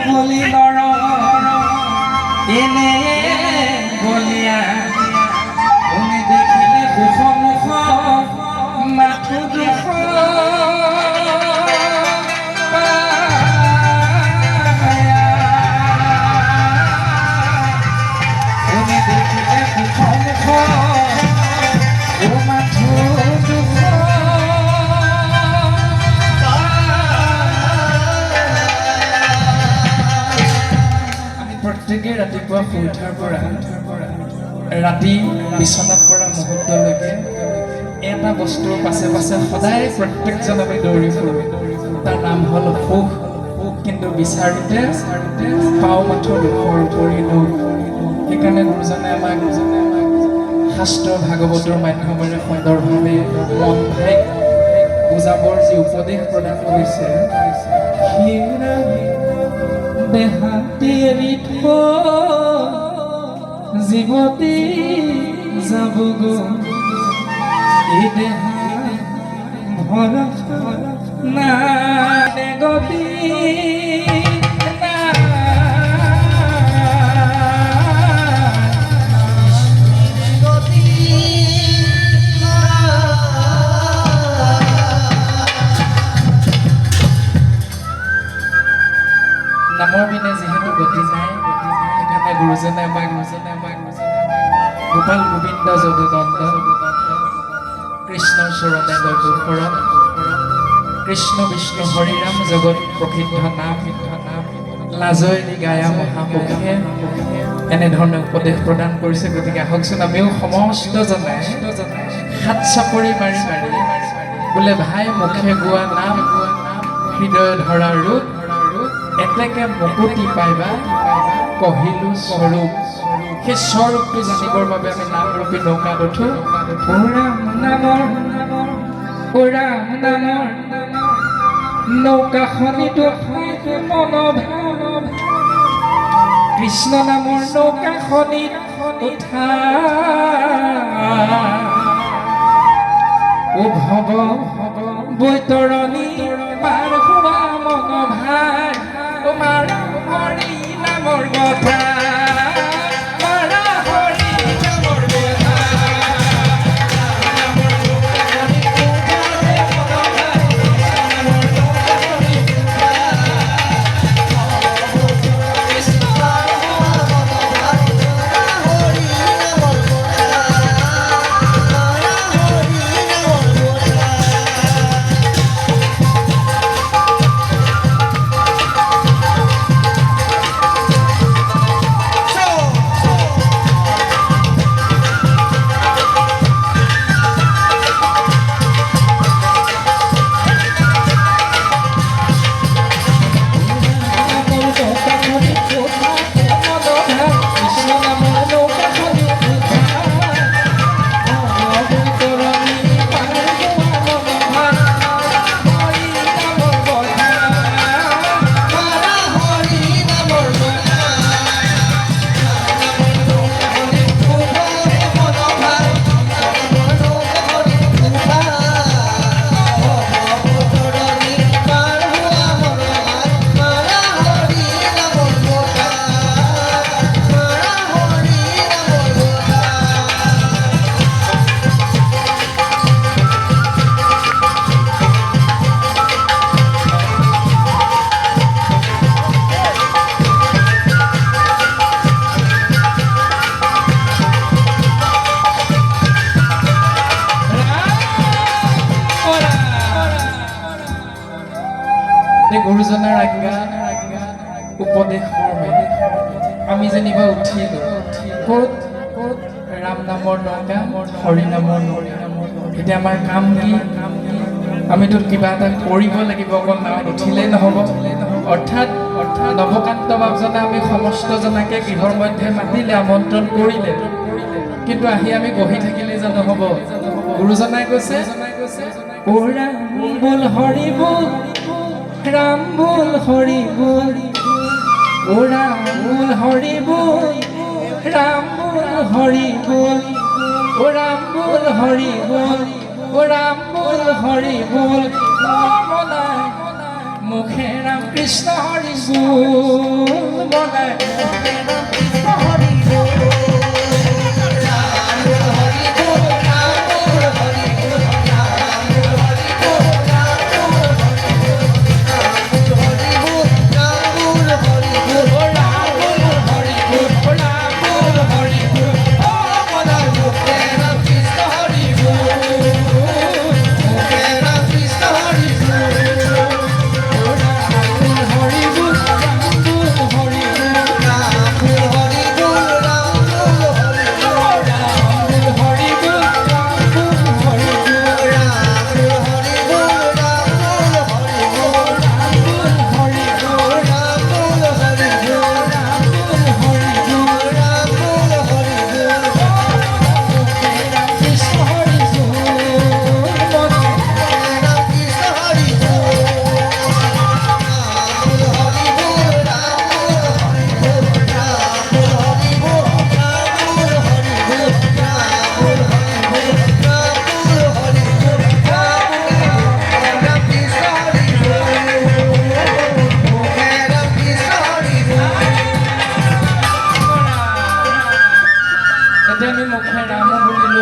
বলি নৰ এনে বলিয়া তুমি দেখিলে সুখ মাথো দুখ তুমি দেখিলে সুখ মাথো দুখ প্ৰত্যেকে ৰাতিপুৱা শুই উঠাৰ পৰা ৰাতি বিচনাত পৰা মুহূৰ্তলৈকে এটা বস্তুৰ পাছে পাছে সদায় প্ৰত্যেকজন আমি দৌৰি ফুৰোঁ। তাৰ নাম হ'ল সুখ। কিন্তু বিচাৰোঁতে পাওঁ মাথো দুখৰ উপৰি দুখ। সেইকাৰণে গুৰুজনে আমাক শাস্ত্ৰ ভাগৱতৰ মাধ্যমেৰে সুন্দৰভাৱে মন ভাইক বুজাবৰ যি উপদেশ প্ৰদান কৰিছে, দেহাতি এৰি জীৱতী যাবগো এই দেহা ভৰসা নাই গতি নামৰ বিনে যিহেতু গতি নাই, সেইকাৰণে গুৰুজনে আমাক গোপাল গোবিন্দ যদুনন্দ কৃষ্ণৰ চৰণে দৈৱশৰণ কৃষ্ণ বিষ্ণু হৰিৰাম জগত প্ৰসিদ্ধ নাম লাজৈলি গায়া মহামুখে এনেধৰণে উপদেশ প্ৰদান কৰিছে। গতিকে আহকচোন আমিও সমস্তজনে হাত চাপৰি মাৰি বোলে ভাই মুখে গোৱা নাম হৃদয় ধৰা ৰূপ এতেকে মুকুতি পাইবা কহিলো স্বৰূপ। সেই স্বৰূপটো জানিবৰ বাবে আমি নামৰূপী নৌকাত উঠো। ৰাম নামৰ নৌকাখনিতো মনোভাৱ কৃষ্ণ নামৰ নৌকাখনিত উঠা ভৱ বৈতৰণী পাৰ হোৱা মনোভাৱ মাৰা হৰি নামৰ কথা গুৰুজনাৰ আজ্ঞা উপদেশ মৰ্মে আমি যেনিবা উঠিলো ক'ত ৰাম নামৰ নৌকা হৰি নামৰ নৌকা। এতিয়া আমাৰ কাম কি? আমিতো কিবা এটা কৰিব লাগিব, অকল নাৱত উঠিলেই নহ'ব। অৰ্থাৎ নৱকান্ত বাবজনে আমি সমস্তজনাকে গৃহৰ মধ্যে মাতিলে, আমন্ত্ৰণ কৰিলে, কিন্তু আহি আমি বহি থাকিলে জানো হ'ব? গুৰুজনাই কৈছে ৰাম বোল হৰি বোল ৰাম বোল হৰি বোল রাম বল হরি বল রাম বল হরি বল ও রাম বল হরি বল ও রাম বল হরি বল মুখে ৰাম কৃষ্ণ হৰি গুণ বনাই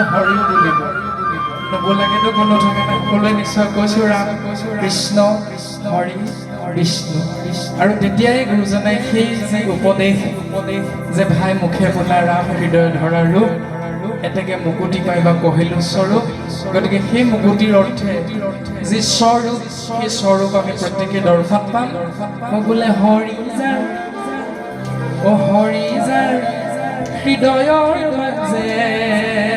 হৰিও বুলিব নবলাগেতো কোনো থাকে না সকলোৱে নিশ্চয় কৈছোঁ ৰাম কৃষ্ণ হৰি বিষ্ণু আৰু তেতিয়াই গুৰুজনাই সেই যে উপদেশ যে ভাই মুখে বোলা ৰাম হৃদয় ধৰা ৰূপ এতেকে মুকুতি পাই বা কহিলোঁ স্বৰূপ গতিকে সেই মুকুতিৰ অৰ্থে যি স্বৰূপ সেই স্বৰূপ আমি প্ৰত্যেকে দৰ্শন পাম মোক বোলে হৰি যাৰ অ হৰি যাৰ হৃদয়ৰ মাজে